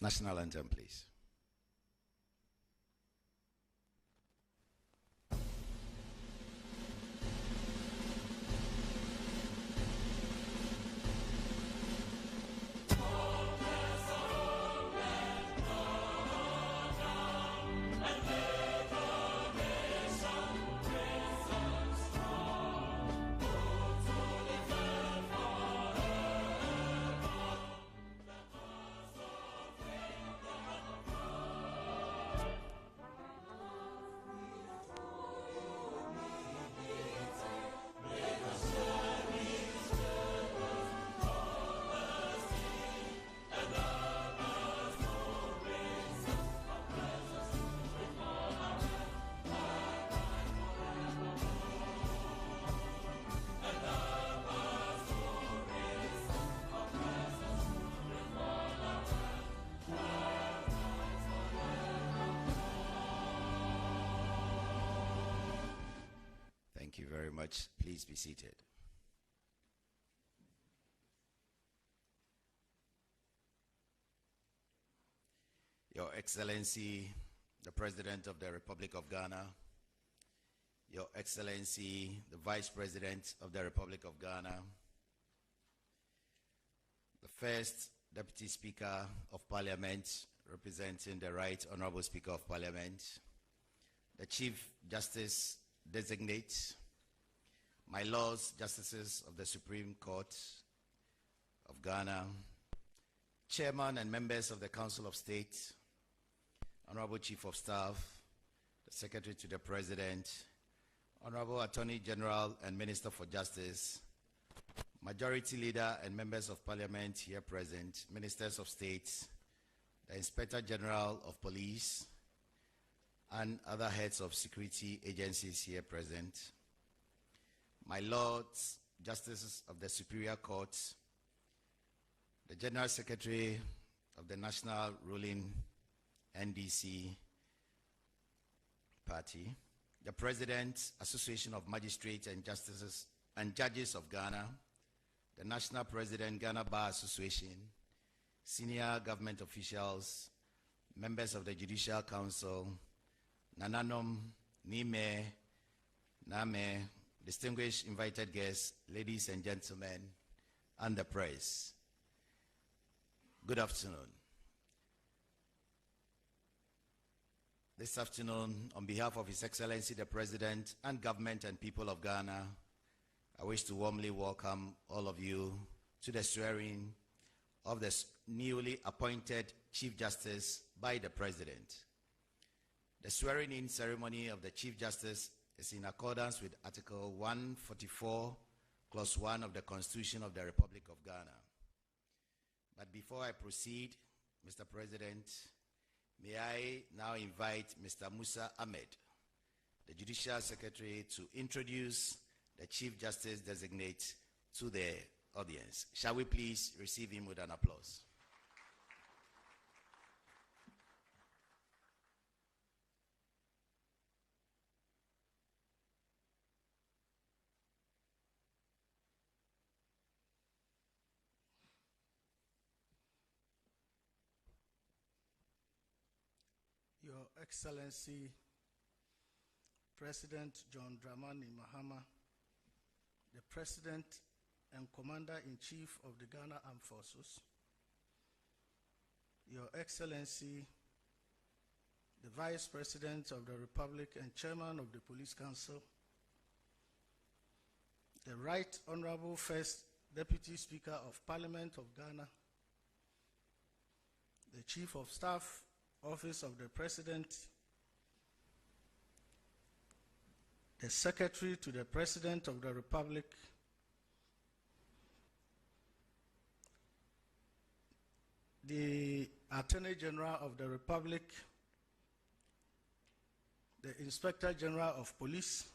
National anthem, please. Thank you very much. Please be seated. Your Excellency, the President of the Republic of Ghana, Your Excellency, the Vice President of the Republic of Ghana, the First Deputy Speaker of Parliament, representing the Right Honorable Speaker of Parliament, the Chief Justice Designate, my Lords, Justices of the Supreme Court of Ghana, Chairman and members of the Council of State, Honorable Chief of Staff, the Secretary to the President, Honorable Attorney General and Minister for Justice, Majority Leader and members of Parliament here present, Ministers of State, the Inspector General of Police, and other heads of security agencies here present, my Lords, Justices of the Superior Court, the General Secretary of the National Ruling NDC Party, the President, Association of Magistrates and Justices and Judges of Ghana, the National President, Ghana Bar Association, senior government officials, members of the Judicial Council, Nananom, Nime, Name, distinguished invited guests, ladies and gentlemen, and the press. Good afternoon. This afternoon, on behalf of His Excellency the President and government and people of Ghana, I wish to warmly welcome all of you to the swearing of the newly appointed Chief Justice by the President. The swearing-in ceremony of the Chief Justice is in accordance with Article 144, Clause 1 of the Constitution of the Republic of Ghana. But before I proceed, Mr. President, may I now invite Mr. Musa Ahmed, the Judicial Secretary, to introduce the Chief Justice Designate to the audience. Shall we please receive him with an applause? Your Excellency, President John Dramani Mahama, the President and Commander-in-Chief of the Ghana Armed Forces, Your Excellency, the Vice President of the Republic and Chairman of the Police Council, the Right Honorable First Deputy Speaker of Parliament of Ghana, the Chief of Staff, Office of the President, the Secretary to the President of the Republic, the Attorney General of the Republic, the Inspector General of Police,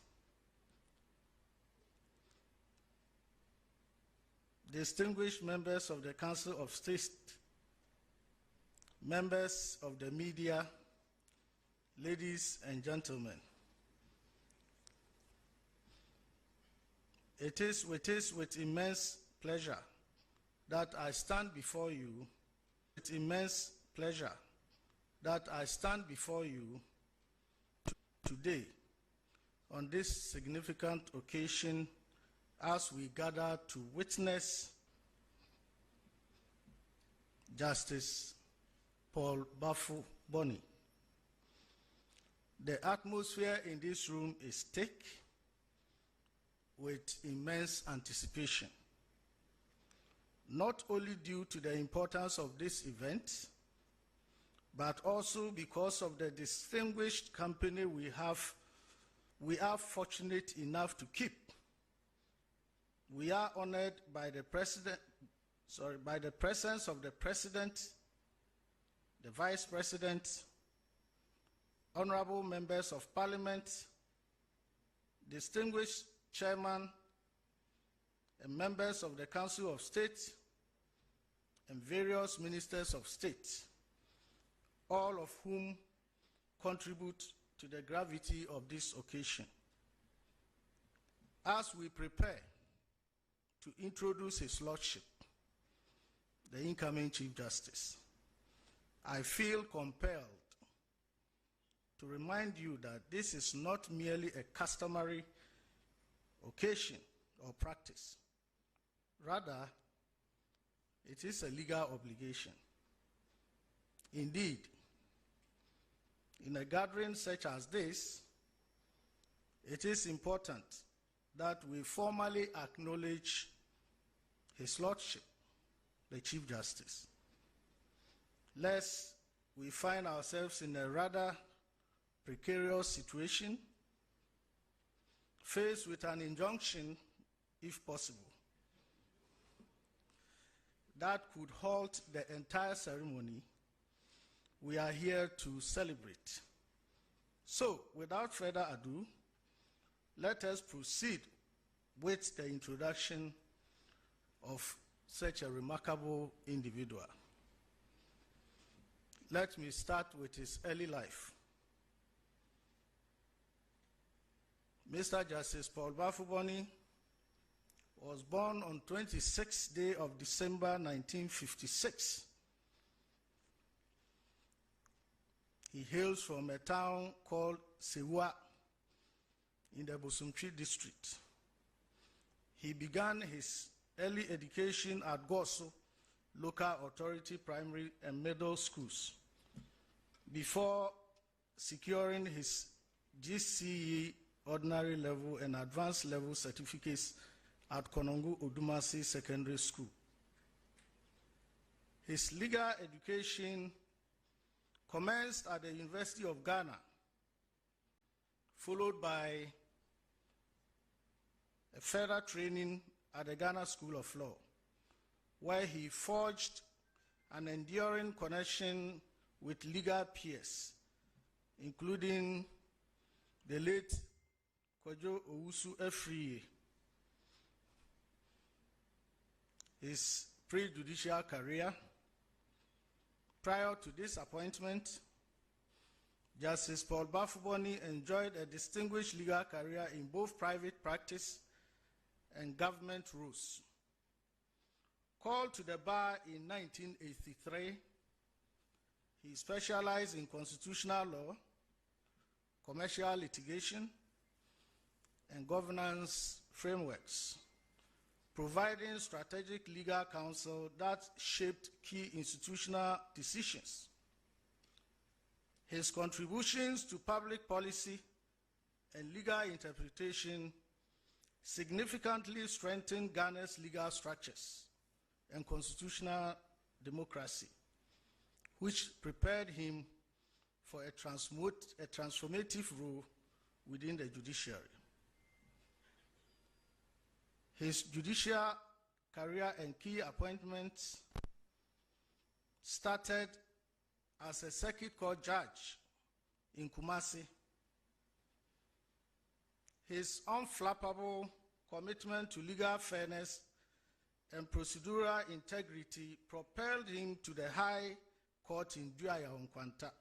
distinguished members of the Council of State, members of the media, ladies and gentlemen. It is with immense pleasure that I stand before you with immense pleasure that I stand before you today on this significant occasion as we gather to witness Justice Paul Bafo-Boni. The atmosphere in this room is thick with immense anticipation, not only due to the importance of this event, but also because of the distinguished company we are fortunate enough to keep. We are honored by the presence of the President, the Vice President, honorable members of Parliament, distinguished Chairman, and members of the Council of State, and various ministers of state, all of whom contribute to the gravity of this occasion. As we prepare to introduce His Lordship, the incoming Chief Justice, I feel compelled to remind you that this is not merely a customary occasion or practice. Rather, it is a legal obligation. Indeed, in a gathering such as this, it is important that we formally acknowledge His Lordship, the Chief Justice, lest we find ourselves in a rather precarious situation, faced with an injunction, if possible, that could halt the entire ceremony we are here to celebrate. So, without further ado, let us proceed with the introduction of such a remarkable individual. Let me start with his early life. Mr. Justice Paul Bafo-Boni was born on 26th day of December 1956. He hails from a town called Sewa in the Bosumtwi district. He began his early education at Goso Local Authority Primary and Middle Schools before securing his GCE ordinary level and advanced level certificates at Konongo Odumasi Secondary School. His legal education commenced at the University of Ghana, followed by a further training at the Ghana School of Law, where he forged an enduring connection with legal peers, including the late Kojo Van Ess. His pre-judicial career. Prior to this appointment, Justice Paul Bafo-Boni enjoyed a distinguished legal career in both private practice and government roles. Called to the bar in 1983, he specialized in constitutional law, commercial litigation, and governance frameworks, providing strategic legal counsel that shaped key institutional decisions. His contributions to public policy and legal interpretation significantly strengthened Ghana's legal structures and constitutional democracy, which prepared him for a transformative role within the judiciary. His judicial career and key appointments started as a circuit court judge in Kumasi. His unflappable commitment to legal fairness and procedural integrity propelled him to the High Court in Nkwanta,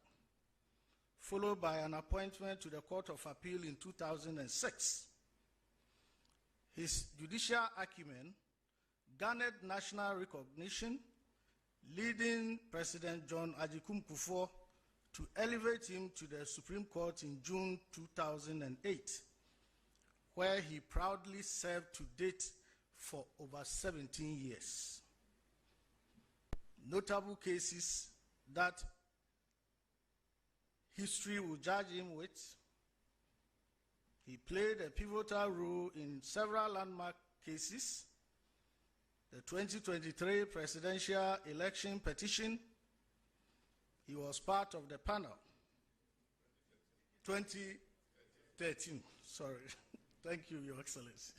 followed by an appointment to the Court of Appeal in 2006. His judicial acumen garnered national recognition leading President John Agyekum Kufuor to elevate him to the Supreme Court in June 2008, where he proudly served to date for over 17 years. Notable cases that history will judge him with: he played a pivotal role in several landmark cases: the 2023 presidential election petition. He was part of the panel. 2013, sorry. Thank you, Your Excellency.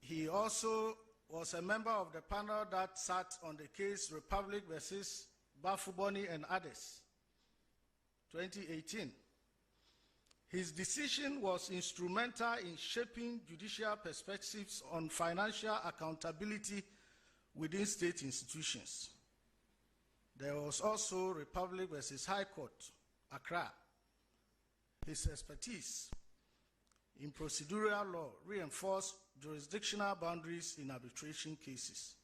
He also was a member of the panel that sat on the case Republic versus Bafuboni and others, 2018. His decision was instrumental in shaping judicial perspectives on financial accountability within state institutions. There was also Republic versus High Court, Accra. His expertise in procedural law reinforced jurisdictional boundaries in arbitration cases.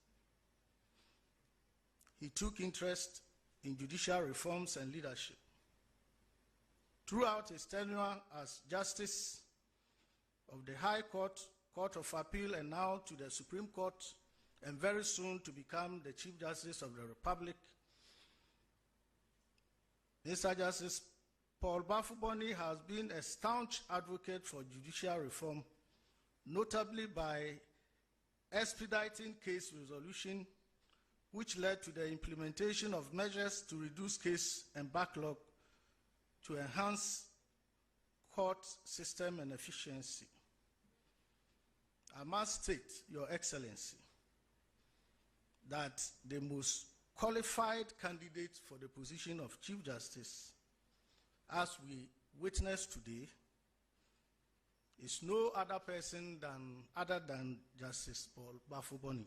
He took interest in judicial reforms and leadership. Throughout his tenure as Justice of the High Court, Court of Appeal, and now to the Supreme Court, and very soon to become the Chief Justice of the Republic, Mr. Justice Paul Bafuboni has been a staunch advocate for judicial reform, notably by expediting case resolution, which led to the implementation of measures to reduce case and backlog to enhance court system and efficiency. I must state, Your Excellency, that the most qualified candidate for the position of Chief Justice, as we witness today, is no other person other than Justice Paul Bafuboni.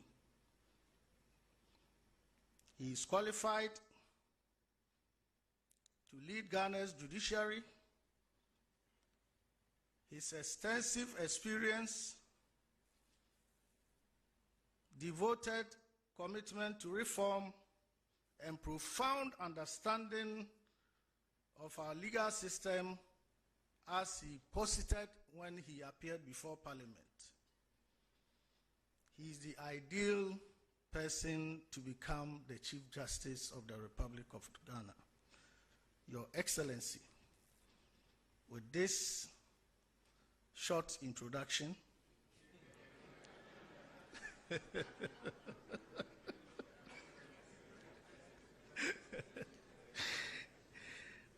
He is qualified to lead Ghana's judiciary. His extensive experience, devoted commitment to reform, and profound understanding of our legal system, as he posited when he appeared before Parliament. He is the ideal person to become the Chief Justice of the Republic of Ghana. Your Excellency, with this short introduction,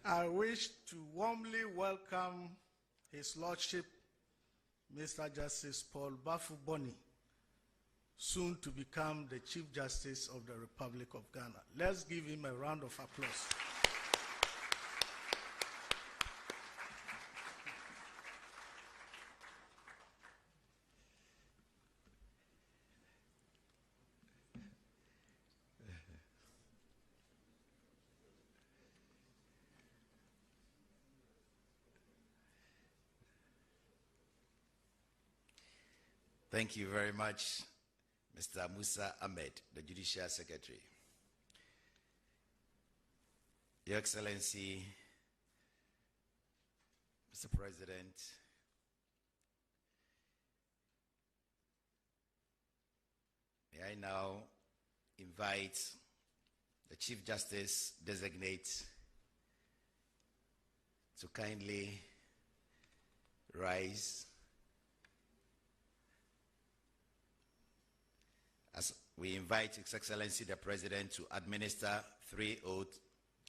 I wish to warmly welcome His Lordship, Mr. Justice Paul Bafuboni, soon to become the Chief Justice of the Republic of Ghana. Let's give him a round of applause. Thank you very much, Mr. Musa Ahmed, the Judicial Secretary. Your Excellency, Mr. President, may I now invite the Chief Justice designate to kindly rise as we invite His Excellency the President to administer 3 oaths.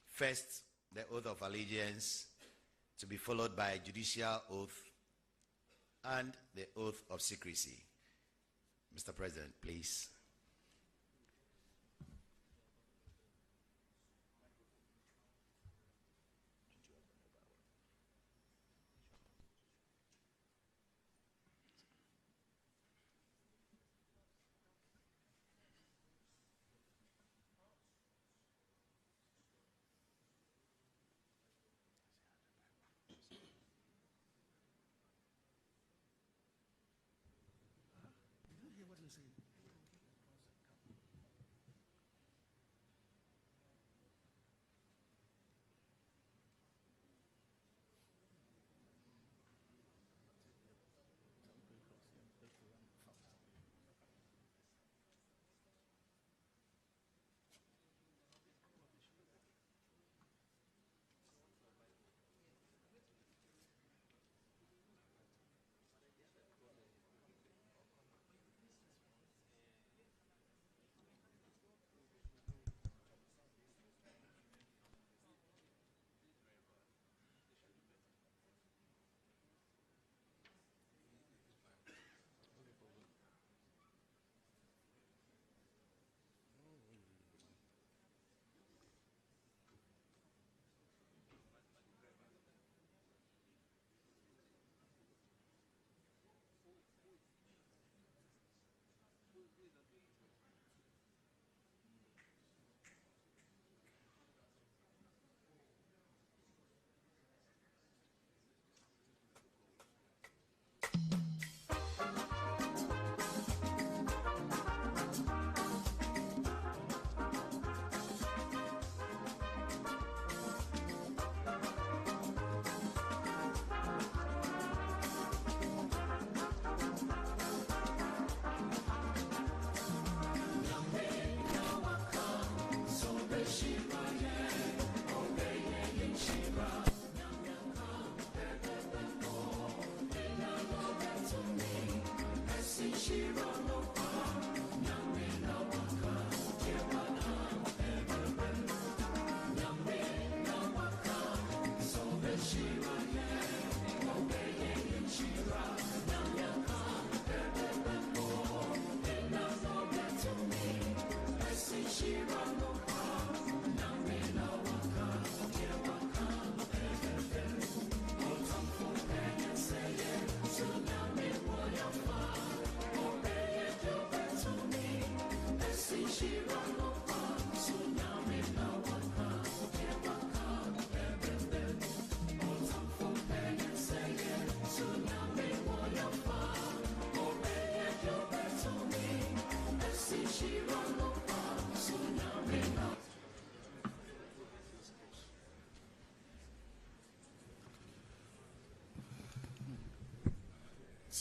First, the oath of allegiance, to be followed by a judicial oath and the oath of secrecy. Mr. President, please.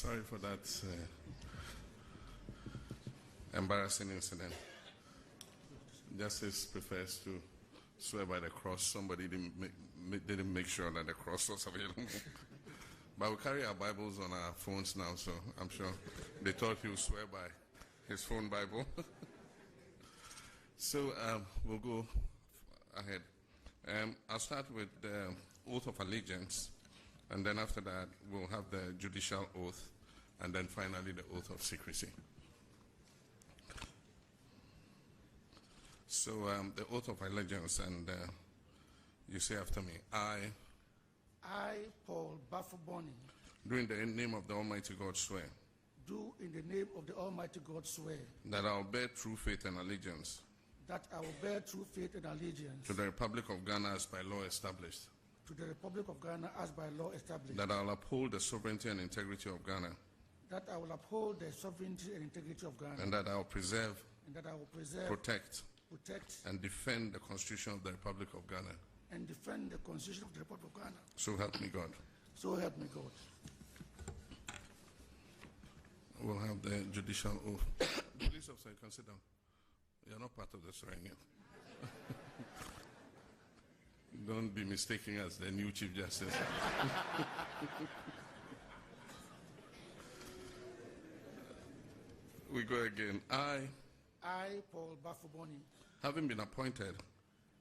Sorry for that embarrassing incident. Justice prefers to swear by the cross. Somebody didn't make sure that the cross was available. But we carry our Bibles on our phones now, so I'm sure they thought he would swear by his phone Bible. So we'll go ahead. I'll start with the oath of allegiance, and then after that we'll have the judicial oath, and then finally the oath of secrecy. So the oath of allegiance, and you say after me, I, Paul Bafoboni, do in the name of the Almighty God swear, do in the name of the Almighty God swear, that I will bear true faith and allegiance that I will bear true faith and allegiance to the Republic of Ghana as by law established, to the Republic of Ghana as by law established, that I will uphold the sovereignty and integrity of Ghana, that I will uphold the sovereignty and integrity of Ghana, and that I will preserve, and that I will preserve, protect, and defend the Constitution of the Republic of Ghana. And defend the Constitution of the Republic of Ghana. So help me God. So help me God. We'll have the judicial oath. Police officer, you can sit down. You're not part of the swearing yet. Don't be mistaken as the new Chief Justice. We go again. I, Paul Bafoboni, having been appointed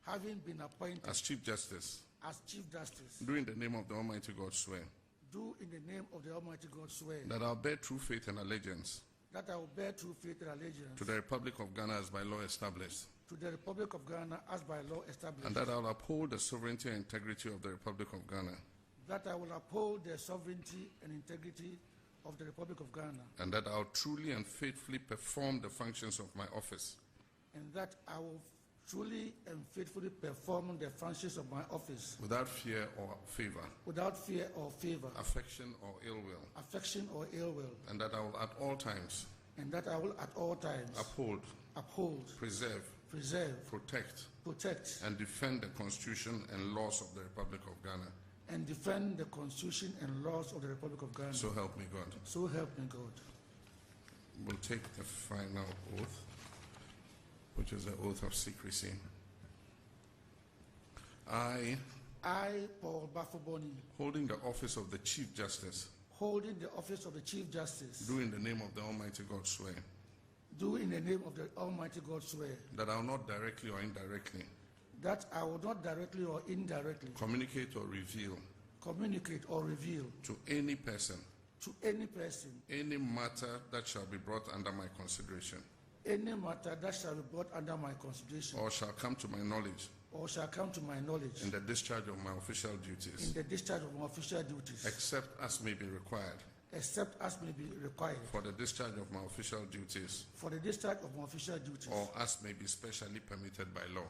as Chief Justice, do in the name of the Almighty God swear, do in the name of the Almighty God swear, that I will bear true faith and allegiance that I will bear true faith and allegiance to the Republic of Ghana as by law established, to the Republic of Ghana as by law established, and that I will uphold the sovereignty and integrity of the Republic of Ghana, that I will uphold the sovereignty and integrity of the Republic of Ghana, and that I will truly and faithfully perform the functions of my office, and that I will truly and faithfully perform the functions of my office without fear or favor, affection or ill will, and that I will at all times uphold, preserve, protect, and defend the Constitution and laws of the Republic of Ghana. And defend the Constitution and laws of the Republic of Ghana. So help me God. So help me God. We'll take the final oath, which is the oath of secrecy. I, Paul Bafoboni, holding the office of the Chief Justice, do in the name of the Almighty God swear, that I will not directly or indirectly communicate or reveal to any person any matter that shall be brought under my consideration, or shall come to my knowledge, in the discharge of my official duties, except as may be required for the discharge of my official duties, or as may be specially permitted by law.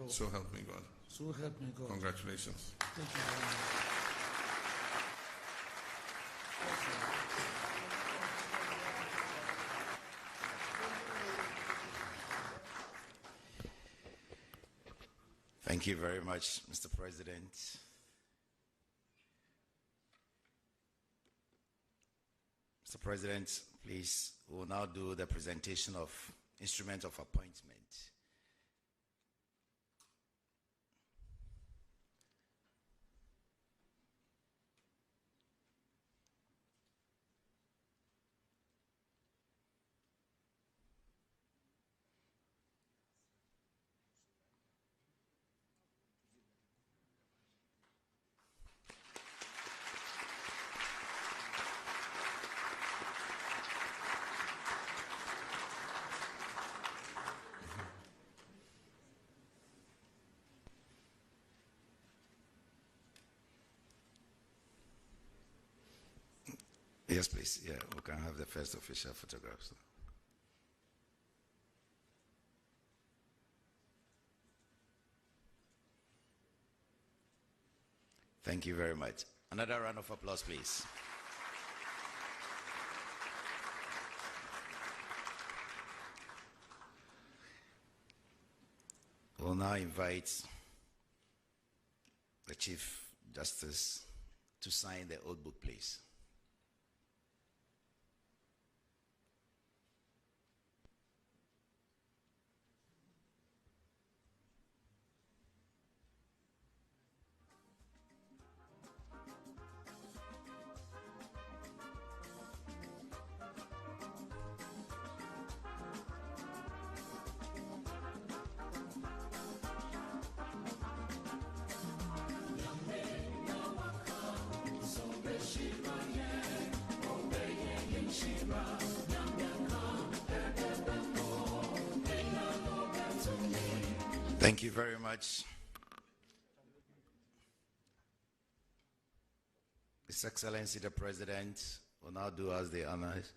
So help me God. So help me God. Congratulations. Thank you very much. Thank you very much, Mr. President. Mr. President, please, we will now do the presentation of instrument of appointment. Yes, please. Yeah, we can have the first official photographs. Thank you very much. Another round of applause, please. We'll now invite the Chief Justice to sign the oath book, please. Thank you very much. His Excellency the President will now do us the honors.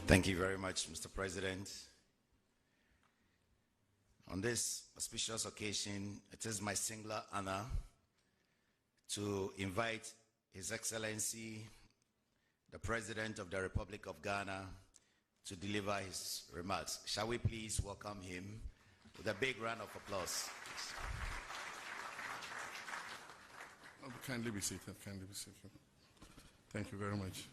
Thank you very much, Mr. President. On this auspicious occasion, it is my singular honor to invite His Excellency, the President of the Republic of Ghana, to deliver his remarks. Shall we please welcome him with a big round of applause? Kindly be seated, kindly be seated. Thank you very much.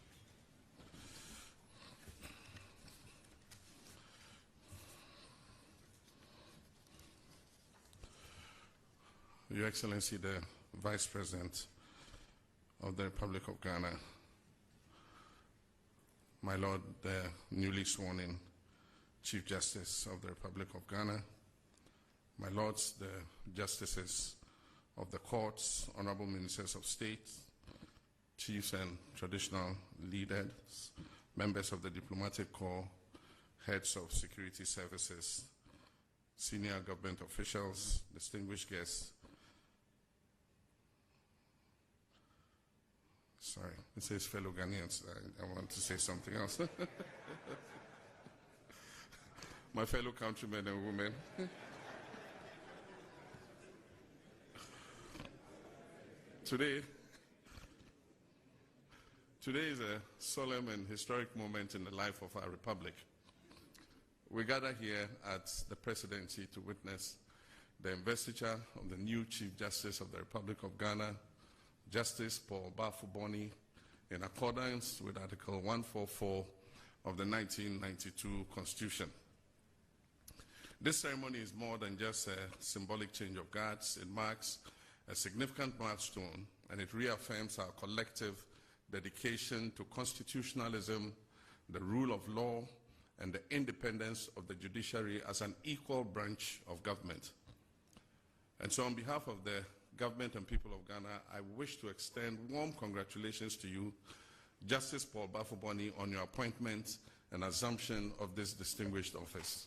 Your Excellency, the Vice President of the Republic of Ghana, my Lord, the newly sworn in Chief Justice of the Republic of Ghana, my Lords, the Justices of the Courts, Honorable Ministers of State, Chiefs and Traditional Leaders, members of the Diplomatic Corps, heads of security services, senior government officials, distinguished guests. Sorry, it says fellow Ghanaians. I want to say something else. My fellow countrymen and women. Today is a solemn and historic moment in the life of our republic. We gather here at the Presidency to witness the investiture of the new Chief Justice of the Republic of Ghana, Justice Paul Bafuboni, in accordance with Article 144 of the 1992 Constitution. This ceremony is more than just a symbolic change of guards. It marks a significant milestone, and it reaffirms our collective dedication to constitutionalism, the rule of law, and the independence of the judiciary as an equal branch of government. And so on behalf of the government and people of Ghana, I wish to extend warm congratulations to you, Justice Paul Bafuboni, on your appointment and assumption of this distinguished office.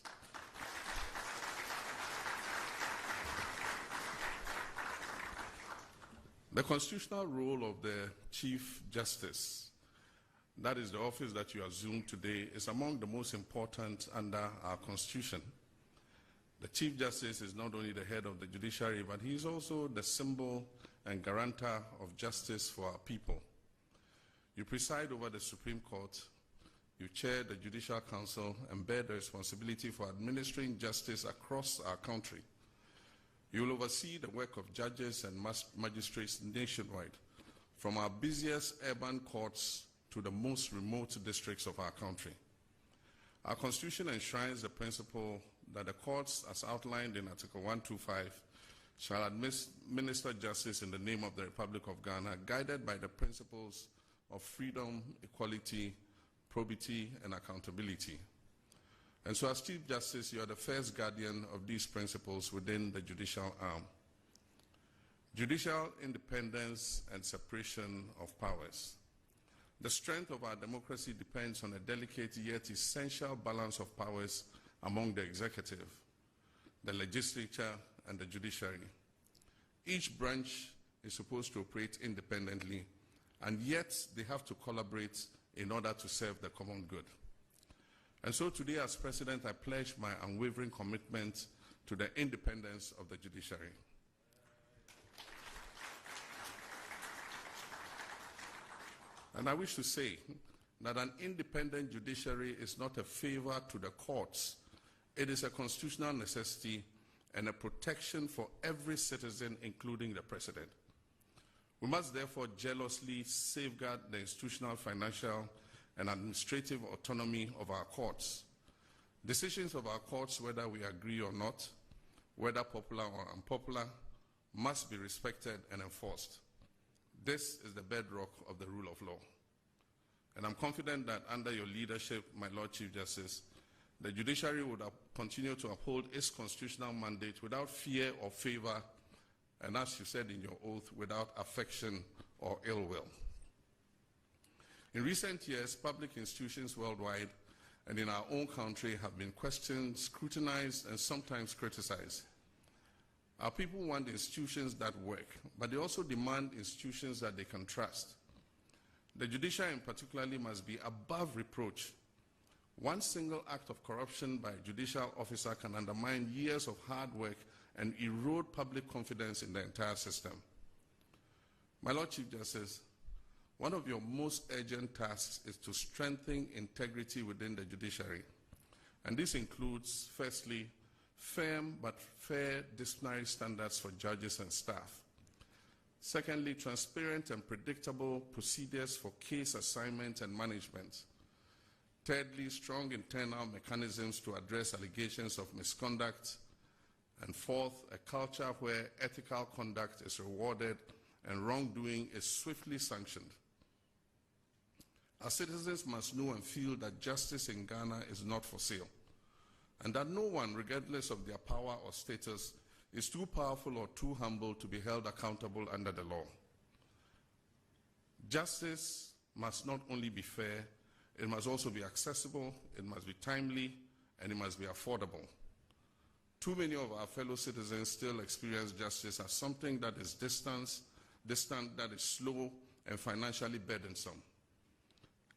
The constitutional role of the Chief Justice, that is the office that you assume today, is among the most important under our Constitution. The Chief Justice is not only the head of the judiciary, but he is also the symbol and guarantor of justice for our people. You preside over the Supreme Court, you chair the Judicial Council, and bear the responsibility for administering justice across our country. You will oversee the work of judges and magistrates nationwide, from our busiest urban courts to the most remote districts of our country. Our Constitution enshrines the principle that the courts, as outlined in Article 125, shall administer justice in the name of the Republic of Ghana, guided by the principles of freedom, equality, probity, and accountability. And so as Chief Justice, you are the first guardian of these principles within the judicial arm. Judicial independence and separation of powers. The strength of our democracy depends on a delicate yet essential balance of powers among the executive, the legislature, and the judiciary. Each branch is supposed to operate independently, and yet they have to collaborate in order to serve the common good. And so today, as President, I pledge my unwavering commitment to the independence of the judiciary. And I wish to say that an independent judiciary is not a favor to the courts. It is a constitutional necessity and a protection for every citizen, including the President. We must therefore jealously safeguard the institutional, financial, and administrative autonomy of our courts. Decisions of our courts, whether we agree or not, whether popular or unpopular, must be respected and enforced. This is the bedrock of the rule of law. And I'm confident that under your leadership, my Lord Chief Justice, the judiciary would continue to uphold its constitutional mandate without fear or favor, and as you said in your oath, without affection or ill will. In recent years, public institutions worldwide and in our own country have been questioned, scrutinized, and sometimes criticized. Our people want institutions that work, but they also demand institutions that they can trust. The judiciary in particular must be above reproach. One single act of corruption by a judicial officer can undermine years of hard work and erode public confidence in the entire system. My Lord Chief Justice, one of your most urgent tasks is to strengthen integrity within the judiciary. And this includes, firstly, firm but fair disciplinary standards for judges and staff. Secondly, transparent and predictable procedures for case assignment and management. Thirdly, strong internal mechanisms to address allegations of misconduct. And fourth, a culture where ethical conduct is rewarded and wrongdoing is swiftly sanctioned. Our citizens must know and feel that justice in Ghana is not for sale, and that no one, regardless of their power or status, is too powerful or too humble to be held accountable under the law. Justice must not only be fair, it must also be accessible, it must be timely, and it must be affordable. Too many of our fellow citizens still experience justice as something that is distant, that is slow, and financially burdensome.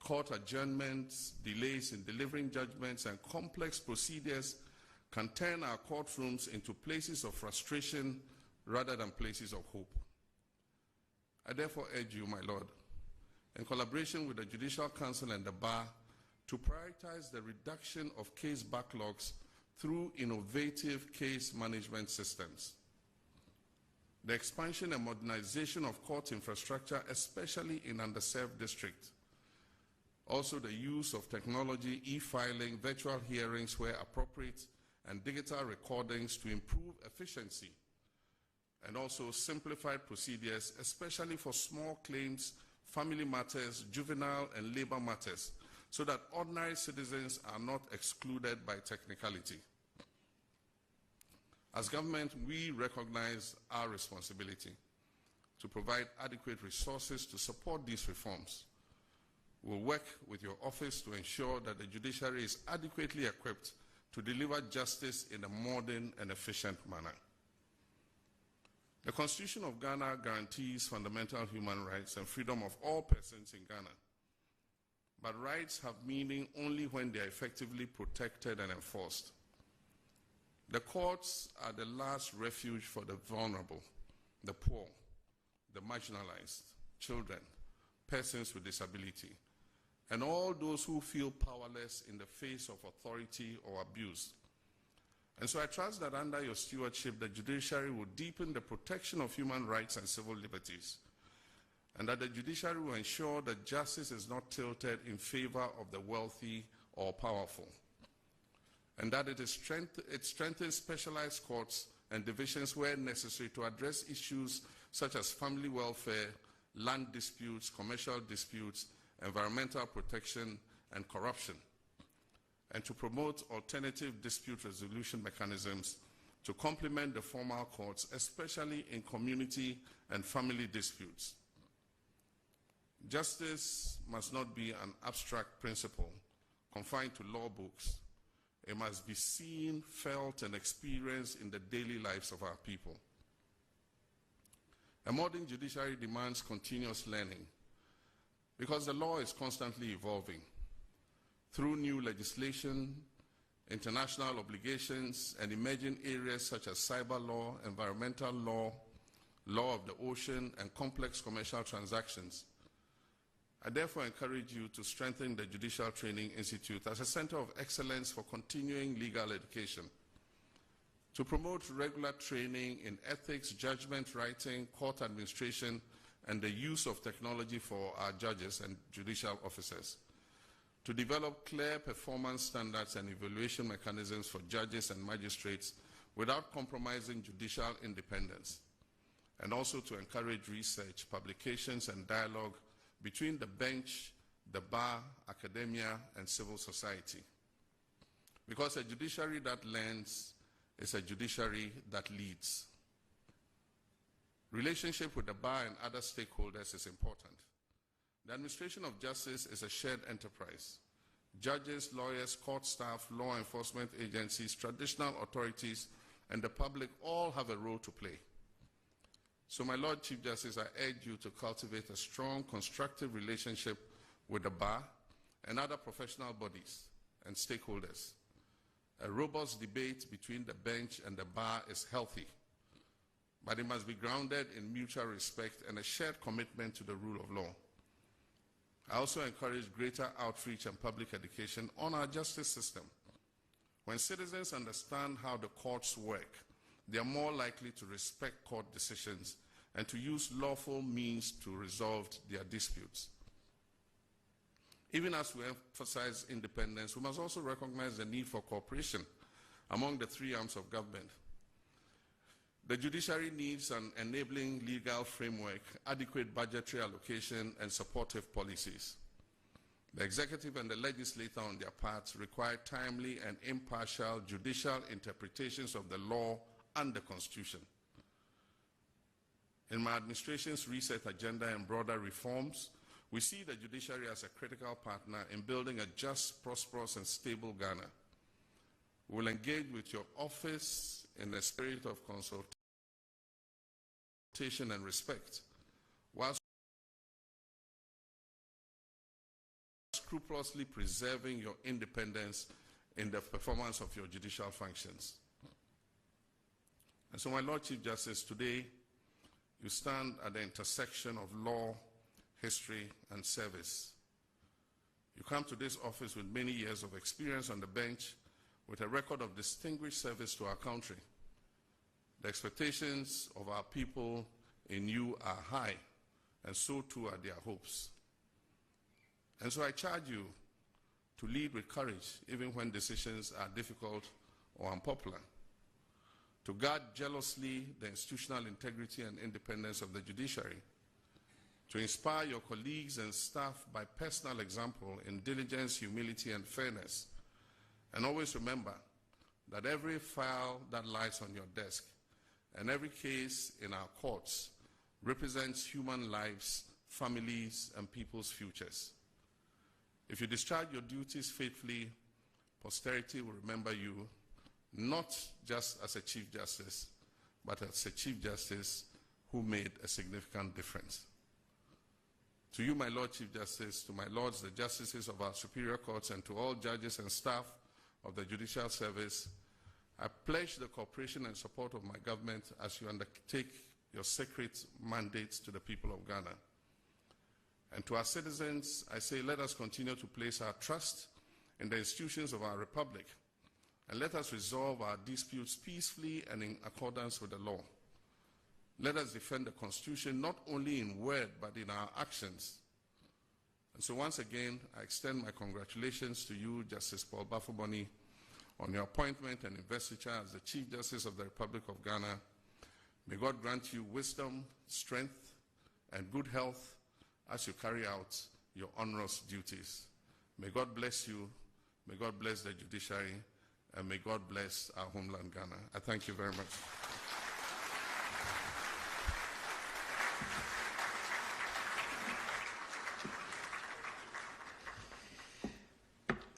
Court adjournments, delays in delivering judgments, and complex procedures can turn our courtrooms into places of frustration rather than places of hope. I therefore urge you, my Lord, in collaboration with the Judicial Council and the Bar, to prioritize the reduction of case backlogs through innovative case management systems. The expansion and modernization of court infrastructure, especially in underserved districts. Also the use of technology, e-filing, virtual hearings where appropriate, and digital recordings to improve efficiency. And also simplified procedures, especially for small claims, family matters, juvenile and labor matters, so that ordinary citizens are not excluded by technicality. As government, we recognize our responsibility to provide adequate resources to support these reforms. We'll work with your office to ensure that the judiciary is adequately equipped to deliver justice in a modern and efficient manner. The Constitution of Ghana guarantees fundamental human rights and freedom of all persons in Ghana. But rights have meaning only when they are effectively protected and enforced. The courts are the last refuge for the vulnerable, the poor, the marginalized, children, persons with disability, and all those who feel powerless in the face of authority or abuse. And so I trust that under your stewardship, the judiciary will deepen the protection of human rights and civil liberties, and that the judiciary will ensure that justice is not tilted in favor of the wealthy or powerful, and that it strengthens specialized courts and divisions where necessary to address issues such as family welfare land disputes, commercial disputes, environmental protection, and corruption, and to promote alternative dispute resolution mechanisms to complement the formal courts, especially in community and family disputes. Justice must not be an abstract principle confined to law books. It must be seen, felt, and experienced in the daily lives of our people. A modern judiciary demands continuous learning because the law is constantly evolving through new legislation, international obligations, and emerging areas such as cyber law, environmental law, law of the ocean, and complex commercial transactions. I therefore encourage you to strengthen the Judicial Training Institute as a center of excellence for continuing legal education, to promote regular training in ethics, judgment writing, court administration, and the use of technology for our judges and judicial officers, to develop clear performance standards and evaluation mechanisms for judges and magistrates without compromising judicial independence, and also to encourage research, publications, and dialogue between the bench, the bar, academia, and civil society. Because a judiciary that learns is a judiciary that leads. Relationship with the bar and other stakeholders is important. The administration of justice is a shared enterprise. Judges, lawyers, court staff, law enforcement agencies, traditional authorities, and the public all have a role to play. So, my Lord Chief Justice, I urge you to cultivate a strong, constructive relationship with the bar and other professional bodies and stakeholders. A robust debate between the bench and the bar is healthy, but it must be grounded in mutual respect and a shared commitment to the rule of law. I also encourage greater outreach and public education on our justice system. When citizens understand how the courts work, they are more likely to respect court decisions and to use lawful means to resolve their disputes. Even as we emphasize independence, we must also recognize the need for cooperation among the three arms of government. The judiciary needs an enabling legal framework, adequate budgetary allocation, and supportive policies. The executive and the legislature on their parts require timely and impartial judicial interpretations of the law and the Constitution. In my administration's research agenda and broader reforms, we see the judiciary as a critical partner in building a just, prosperous, and stable Ghana. We will engage with your office in a spirit of consultation and respect, while scrupulously preserving your independence in the performance of your judicial functions. And so, my Lord Chief Justice, today you stand at the intersection of law, history, and service. You come to this office with many years of experience on the bench, with a record of distinguished service to our country. The expectations of our people in you are high, and so too are their hopes. And so I charge you to lead with courage, even when decisions are difficult or unpopular, to guard jealously the institutional integrity and independence of the judiciary, to inspire your colleagues and staff by personal example in diligence, humility, and fairness. And always remember that every file that lies on your desk and every case in our courts represents human lives, families, and people's futures. If you discharge your duties faithfully, posterity will remember you not just as a Chief Justice, but as a Chief Justice who made a significant difference. To you, my Lord Chief Justice, to my lords, the justices of our superior courts, and to all judges and staff of the judicial service, I pledge the cooperation and support of my government as you undertake your sacred mandates to the people of Ghana. And to our citizens, I say, let us continue to place our trust in the institutions of our republic, and let us resolve our disputes peacefully and in accordance with the law. Let us defend the Constitution not only in word, but in our actions. And so once again, I extend my congratulations to you, Justice Paul Bafoboni, on your appointment and investiture as the Chief Justice of the Republic of Ghana. May God grant you wisdom, strength, and good health as you carry out your onerous duties. May God bless you, may God bless the judiciary, and may God bless our homeland, Ghana. I thank you very much.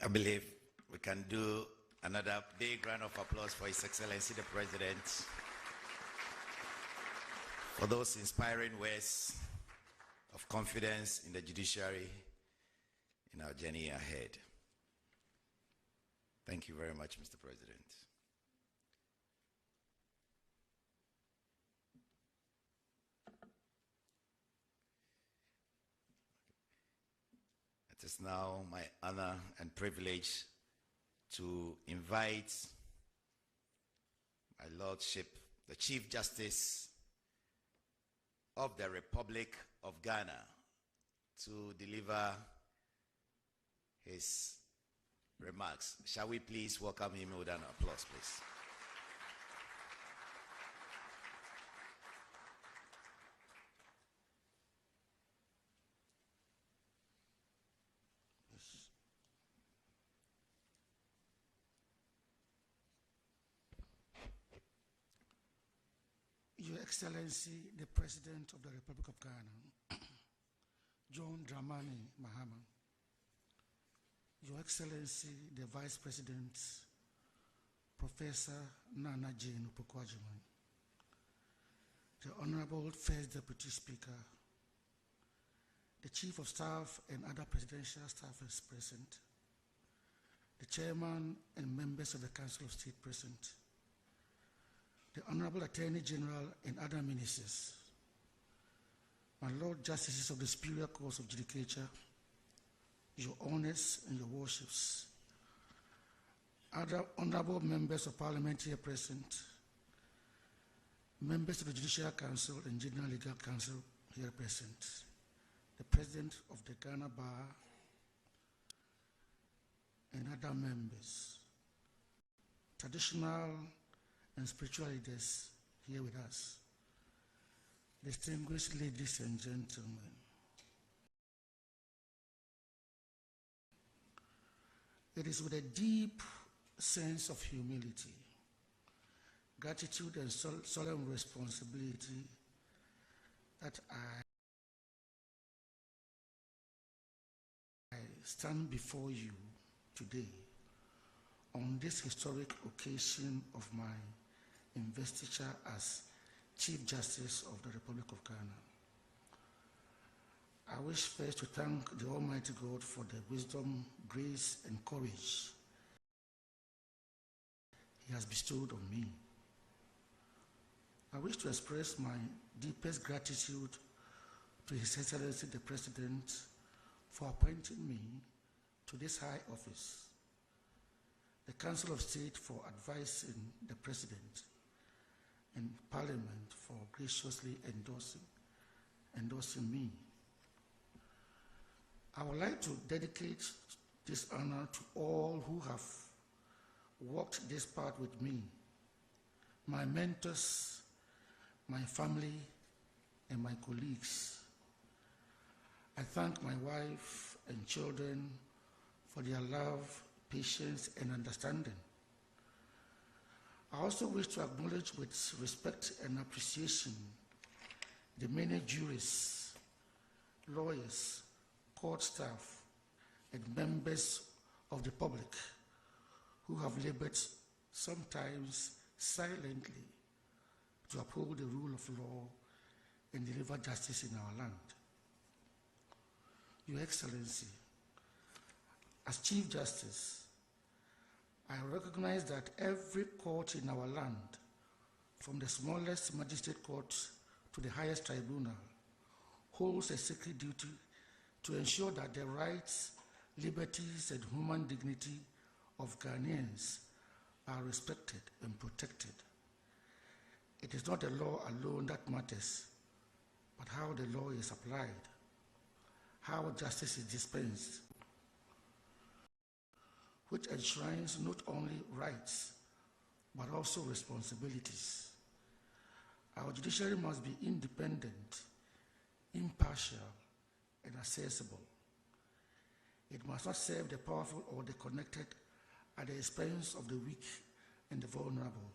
I believe we can do another big round of applause for His Excellency the President for those inspiring words of confidence in the judiciary in our journey ahead. Thank you very much, Mr. President. It is now my honor and privilege to invite my Lordship, the Chief Justice of the Republic of Ghana, to deliver his remarks. Shall we please welcome him with an applause, please? Your Excellency, the President of the Republic of Ghana, John Dramani Mahama, Your Excellency, the Vice President, Professor Nana Jane Upokwajima, the Honorable First Deputy Speaker, the Chief of Staff and other presidential staff is present, the Chairman and members of the Council of State present, the Honorable Attorney General and other ministers, my Lord Justices of the Superior Courts of Judicature, Your Honors and Your Worships, other honorable members of Parliament here present, members of the Judicial Council and General Legal Council here present, the President of the Ghana Bar, and other members, traditional and spiritual leaders here with us, distinguished ladies and gentlemen. It is with a deep sense of humility, gratitude, and solemn responsibility that I stand before you today on this historic occasion of my investiture as Chief Justice of the Republic of Ghana. I wish first to thank the Almighty God for the wisdom, grace, and courage He has bestowed on me. I wish to express my deepest gratitude to His Excellency the President for appointing me to this high office, the Council of State for advising the President, and Parliament for graciously endorsing me. I would like to dedicate this honor to all who have walked this path with me, my mentors, my family, and my colleagues. I thank my wife and children for their love, patience, and understanding. I also wish to acknowledge with respect and appreciation the many jurists, lawyers, court staff, and members of the public who have labored, sometimes silently, to uphold the rule of law and deliver justice in our land. Your Excellency, as Chief Justice, I recognize that every court in our land, from the smallest magistrate court to the highest tribunal, holds a sacred duty to ensure that the rights, liberties, and human dignity of Ghanaians are respected and protected. It is not the law alone that matters, but how the law is applied, how justice is dispensed, which enshrines not only rights, but also responsibilities. Our judiciary must be independent, impartial, impartial, and accessible. It must not serve the powerful or the connected at the expense of the weak and the vulnerable.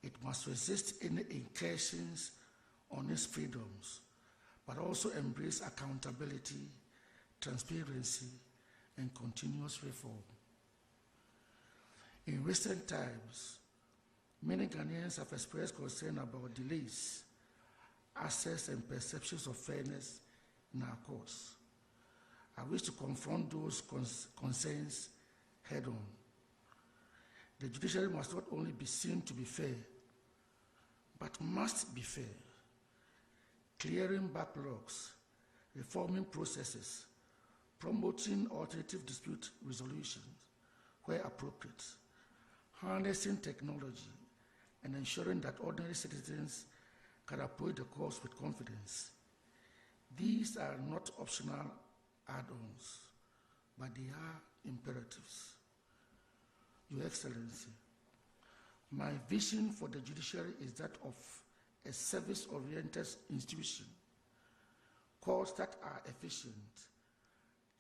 It must resist any incursions on its freedoms, but also embrace accountability, transparency, and continuous reform. In recent times, many Ghanaians have expressed concern about delays, access, and perceptions of fairness in our courts. I wish to confront those concerns head-on. The judiciary must not only be seen to be fair, but must be fair, clearing backlogs, reforming processes, promoting alternative dispute resolutions where appropriate, harnessing technology, and ensuring that ordinary citizens can approach the courts with confidence. These are not optional add-ons, but they are imperatives. Your Excellency, my vision for the judiciary is that of a service-oriented institution, courts that are efficient,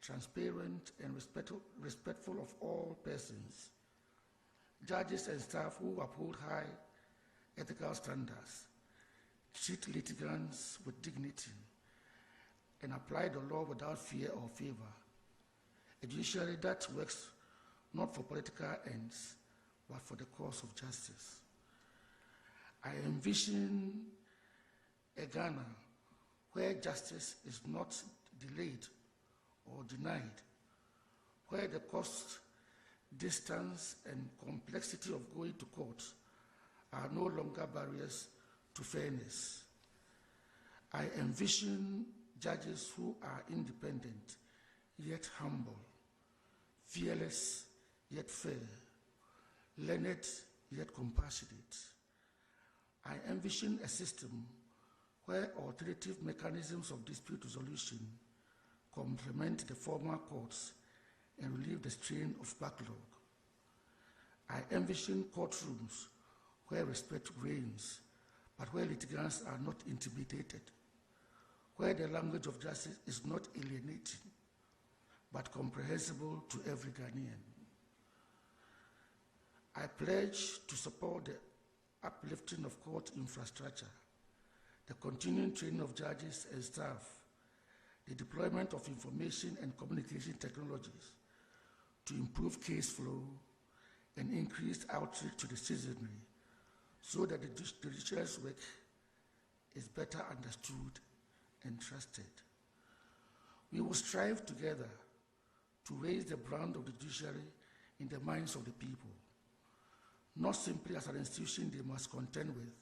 transparent, and respectful of all persons, judges and staff who uphold high ethical standards, treat litigants with dignity, and apply the law without fear or favor, a judiciary that works not for political ends, but for the cause of justice. I envision a Ghana where justice is not delayed or denied, where the cost, distance, and complexity of going to court are no longer barriers to fairness. I envision judges who are independent, yet humble, fearless, yet fair, learned, yet compassionate. I envision a system where alternative mechanisms of dispute resolution complement the former courts and relieve the strain of backlog. I envision courtrooms where respect reigns, but where litigants are not intimidated, where the language of justice is not alienating, but comprehensible to every Ghanaian. I pledge to support the uplifting of court infrastructure, the continuing training of judges and staff, the deployment of information and communication technologies to improve case flow and increase outreach to the citizenry so that the judiciary's work is better understood and trusted. We will strive together to raise the brand of the judiciary in the minds of the people, not simply as an institution they must contend with,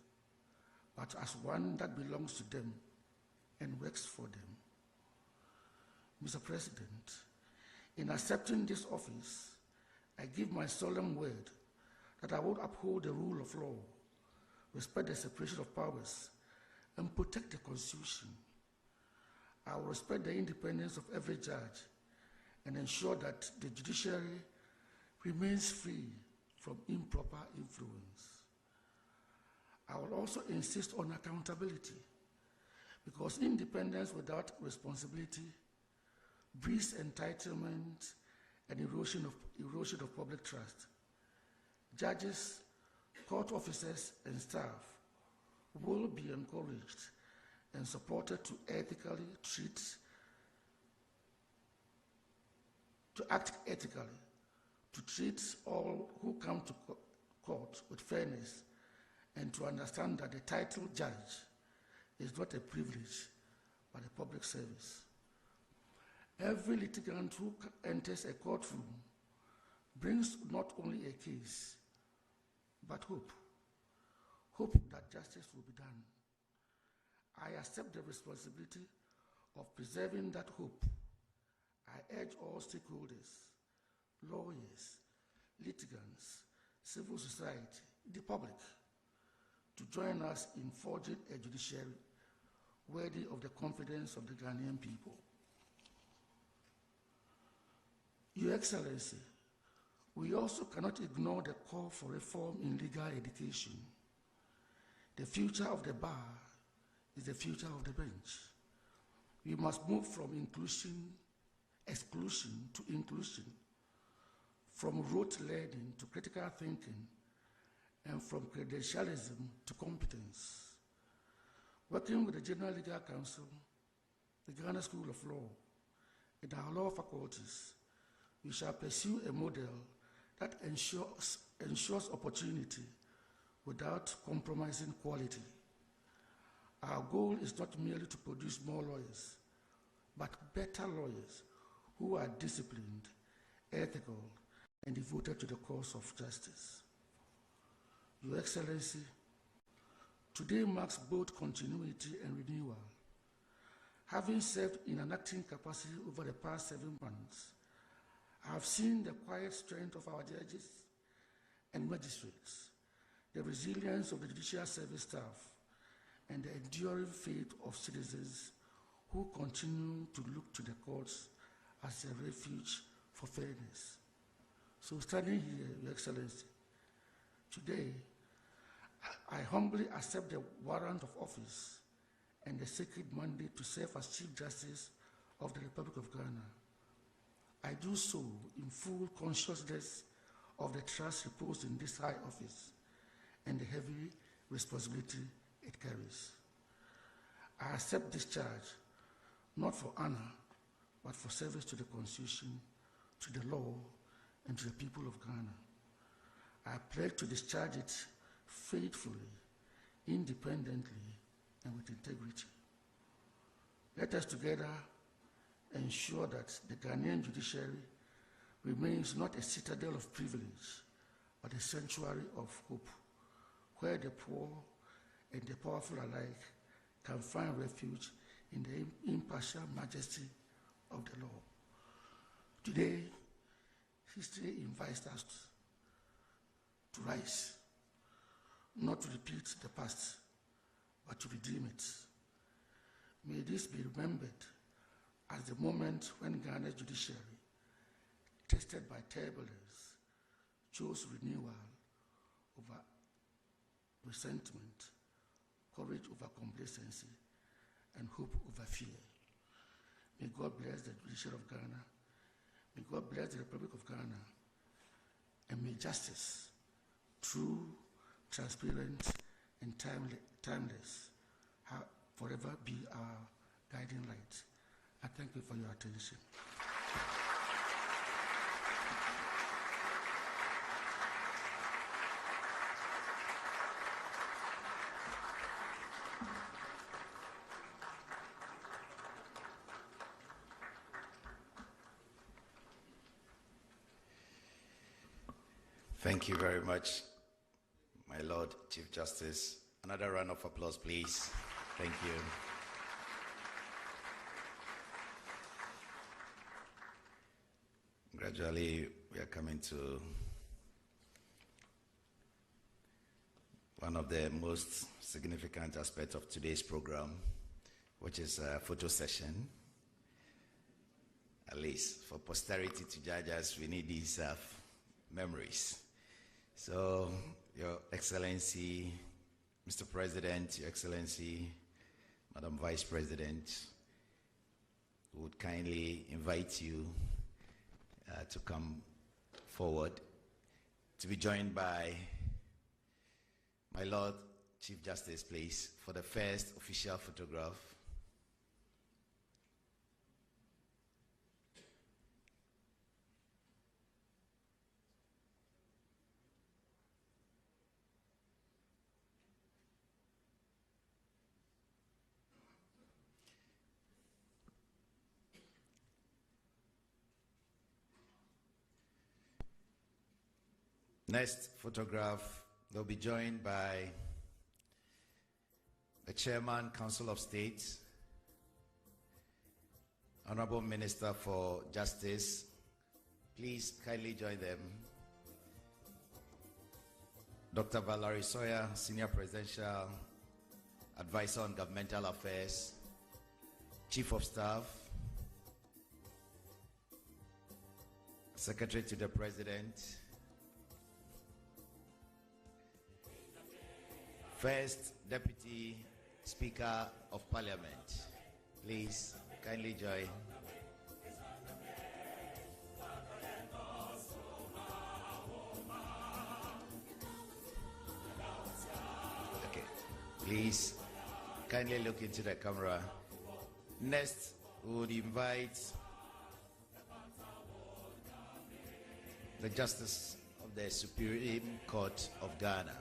but as one that belongs to them and works for them. Mr. President, in accepting this office, I give my solemn word that I will uphold the rule of law, respect the separation of powers, and protect the Constitution. I will respect the independence of every judge and ensure that the judiciary remains free from improper influence. I will also insist on accountability, because independence without responsibility breeds entitlement and erosion of public trust. Judges, court officers, and staff will be encouraged and supported to act ethically, to treat all who come to court with fairness, and to understand that the title judge is not a privilege, but a public service. Every litigant who enters a courtroom brings not only a case, but hope. Hope that justice will be done. I accept the responsibility of preserving that hope. I urge all stakeholders, lawyers, litigants, civil society, the public, to join us in forging a judiciary worthy of the confidence of the Ghanaian people. Your Excellency, we also cannot ignore the call for reform in legal education. The future of the bar is the future of the bench. We must move from exclusion to inclusion, from rote learning to critical thinking, and from credentialism to competence. Working with the General Legal Council, the Ghana School of Law, and our law faculties, we shall pursue a model that ensures opportunity without compromising quality. Our goal is not merely to produce more lawyers, but better lawyers who are disciplined, ethical, and devoted to the cause of justice. Your Excellency, today marks both continuity and renewal. Having served in an acting capacity over the past 7 months, I have seen the quiet strength of our judges and magistrates, the resilience of the judicial service staff, and the enduring faith of citizens who continue to look to the courts as a refuge for fairness. So standing here, Your Excellency, today, I humbly accept the warrant of office and the sacred mandate to serve as Chief Justice of the Republic of Ghana. I do so in full consciousness of the trust reposed in this high office and the heavy responsibility it carries. I accept this charge not for honor, but for service to the Constitution, to the law, and to the people of Ghana. I pledge to discharge it faithfully, independently, and with integrity. Let us together ensure that the Ghanaian judiciary remains not a citadel of privilege, but a sanctuary of hope, where the poor and the powerful alike can find refuge in the impartial majesty of the law. Today, history invites us to rise, not to repeat the past, but to redeem it. May this be remembered as the moment when Ghana's judiciary, tested by turbulence, chose renewal over resentment, courage over complacency, and hope over fear. May God bless the judiciary of Ghana. May God bless the Republic of Ghana. And may justice, true, transparent, and timeless, forever be our guiding light. I thank you for your attention. Thank you very much, my Lord Chief Justice. Another round of applause, please. Thank you. Gradually, we are coming to one of the most significant aspects of today's program, which is a photo session. At least for posterity to judge us, we need these memories. So, Your Excellency, Mr. President, Your Excellency, Madam Vice President, we would kindly invite you to come forward to be joined by my Lord Chief Justice, please, for the first official photograph. Next photograph, they'll be joined by the Chairman, Council of State, Honorable Minister for Justice. Please kindly join them. Dr. Valerie Sawyer, Senior Presidential Advisor on Governmental Affairs, Chief of Staff, Secretary to the President, First Deputy Speaker of Parliament. Please kindly join. Okay, please kindly look into the camera. Next, we would invite the Justice of the Supreme Court of Ghana.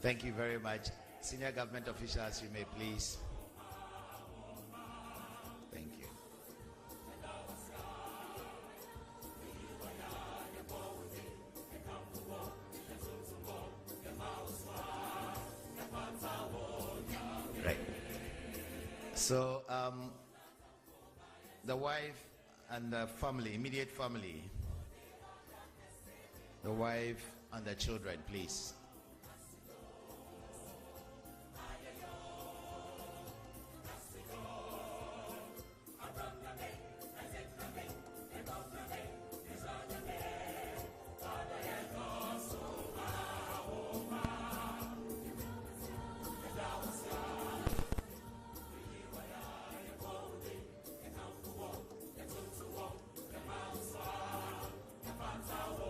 Thank you very much. Senior government officials, you may please. Thank you. Right. So, the wife and the family, immediate family, the wife and the children, please.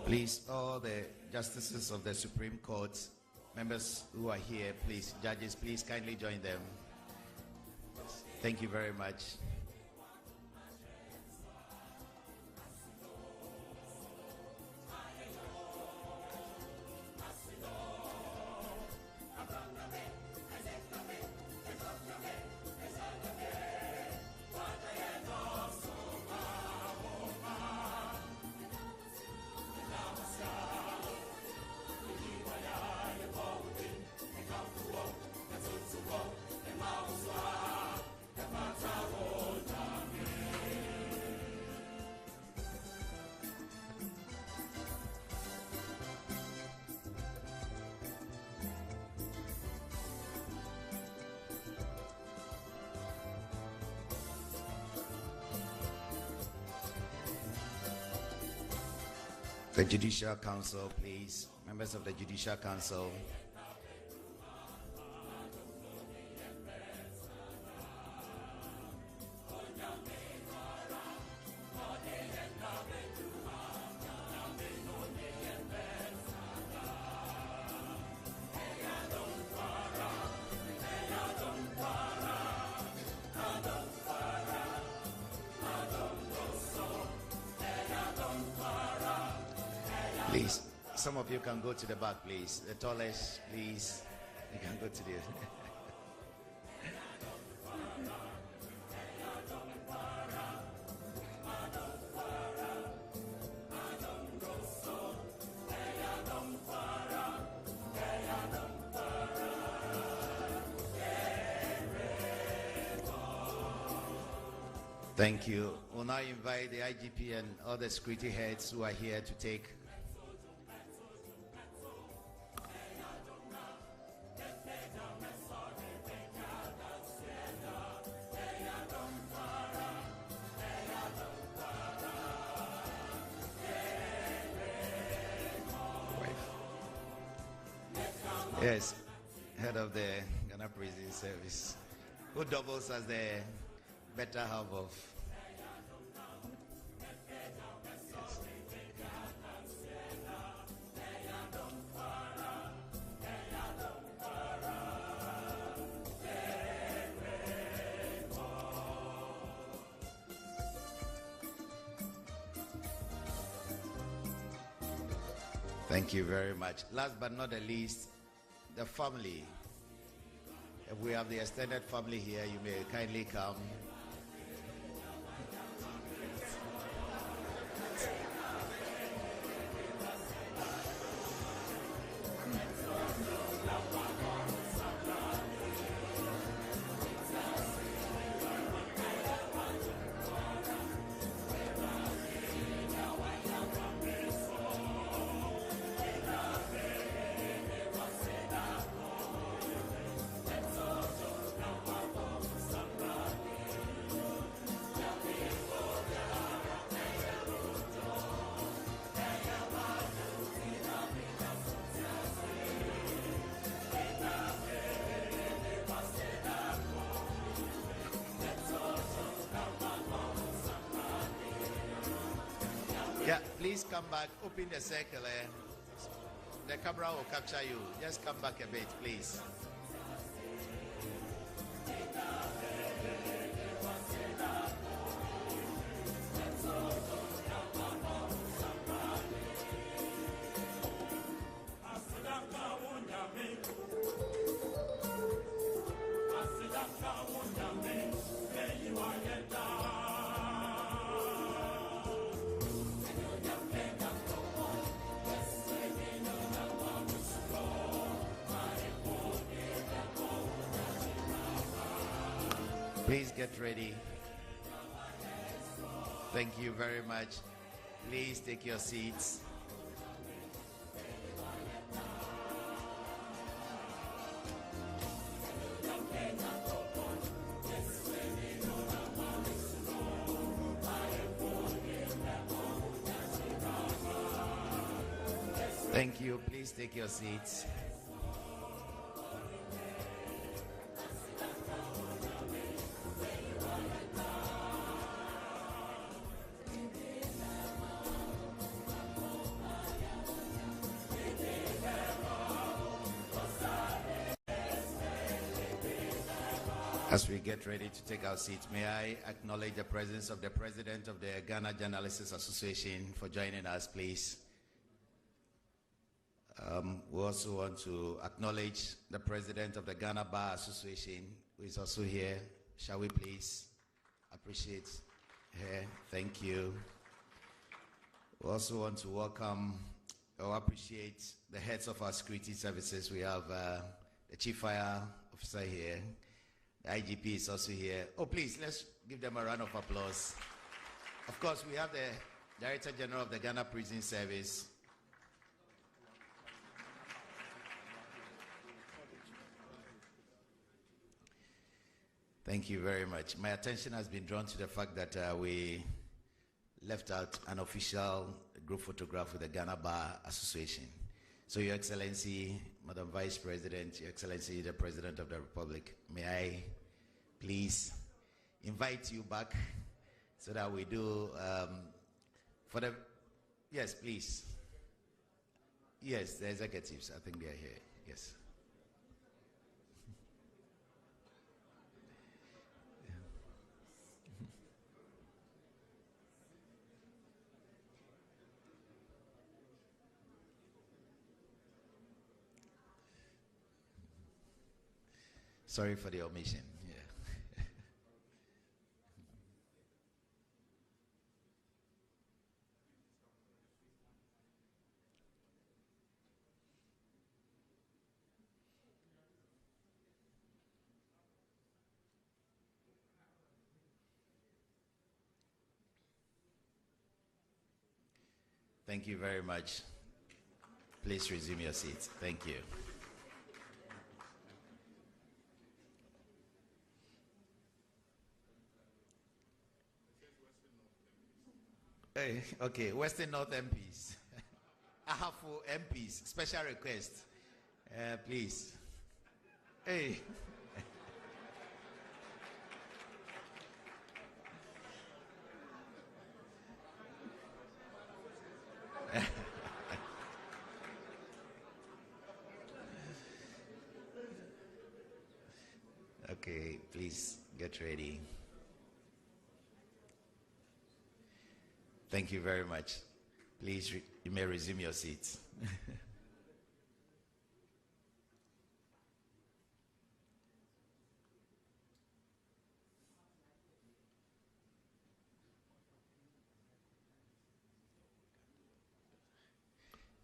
Please, all the justices of the Supreme Court, members who are here, please, judges, please kindly join them. Thank you very much. The Judicial Council, please. Members of the Judicial Council. Please, some of you can go to the back, please. The tallest, please. You can go to the... Thank you. We'll now invite the IGP and all the security heads who are here to take. Yes, head of the Ghana Prison Service, who doubles as the better half of. Yes. Thank you very much. Last but not the least, the family. If we have the extended family here, you may kindly come. Please come back, open the circle. The camera will capture you. Just come back a bit, please. Please get ready. Thank you very much. Please take your seats. Thank you. Please take your seats. As we get ready to take our seats, may I acknowledge the presence of the President of the Ghana Journalists Association for joining us, please. We also want to acknowledge the President of the Ghana Bar Association, who is also here. Shall we please appreciate her? Thank you. We also want to welcome or appreciate the heads of our security services. We have the Chief Fire Officer here. The IGP is also here. Oh, please, let's give them a round of applause. Of course, we have the Director General of the Ghana Prison Service. Thank you very much. My attention has been drawn to the fact that we left out an official group photograph with the Ghana Bar Association. So, Your Excellency, Madam Vice President, Your Excellency, the President of the Republic, may I please invite you back so that we do for the, yes, please. Yes, the executives, I think they are here, yes. Sorry for the omission. Yeah. Thank you very much. Please resume your seats. Thank you. Hey, okay, Western North MPs. Ahafu MPs, special request. Please. Hey. Okay, please get ready. Thank you very much. Please, you may resume your seats.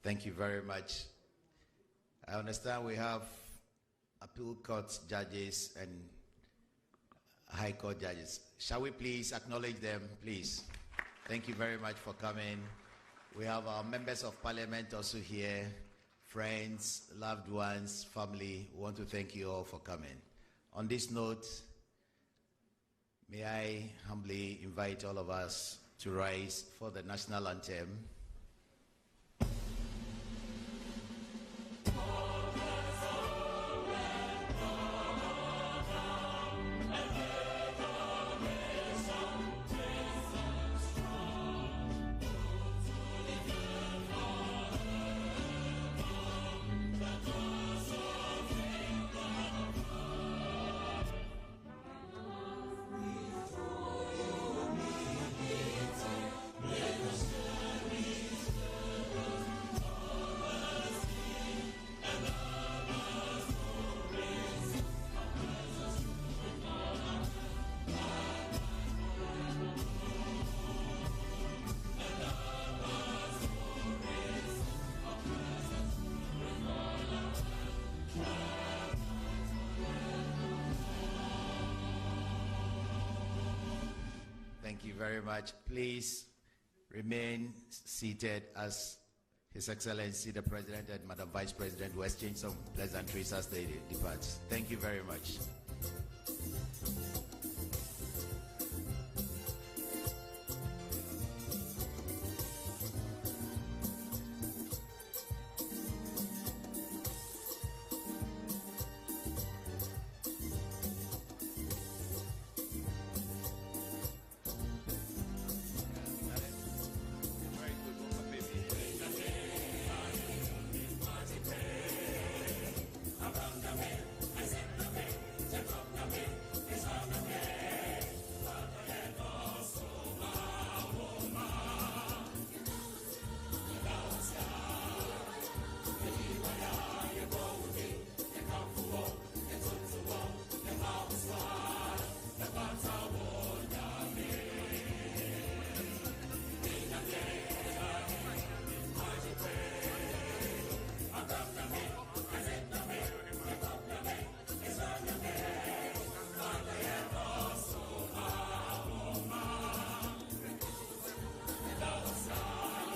Thank you very much. I understand we have appeal court judges and high court judges. Shall we please acknowledge them, please? Thank you very much for coming. We have our members of parliament also here, friends, loved ones, family. We want to thank you all for coming. On this note, may I humbly invite all of us to rise for the national anthem. Thank you very much. Please remain seated as His Excellency the President and Madam Vice President will exchange some pleasantries as they depart. Thank you very much.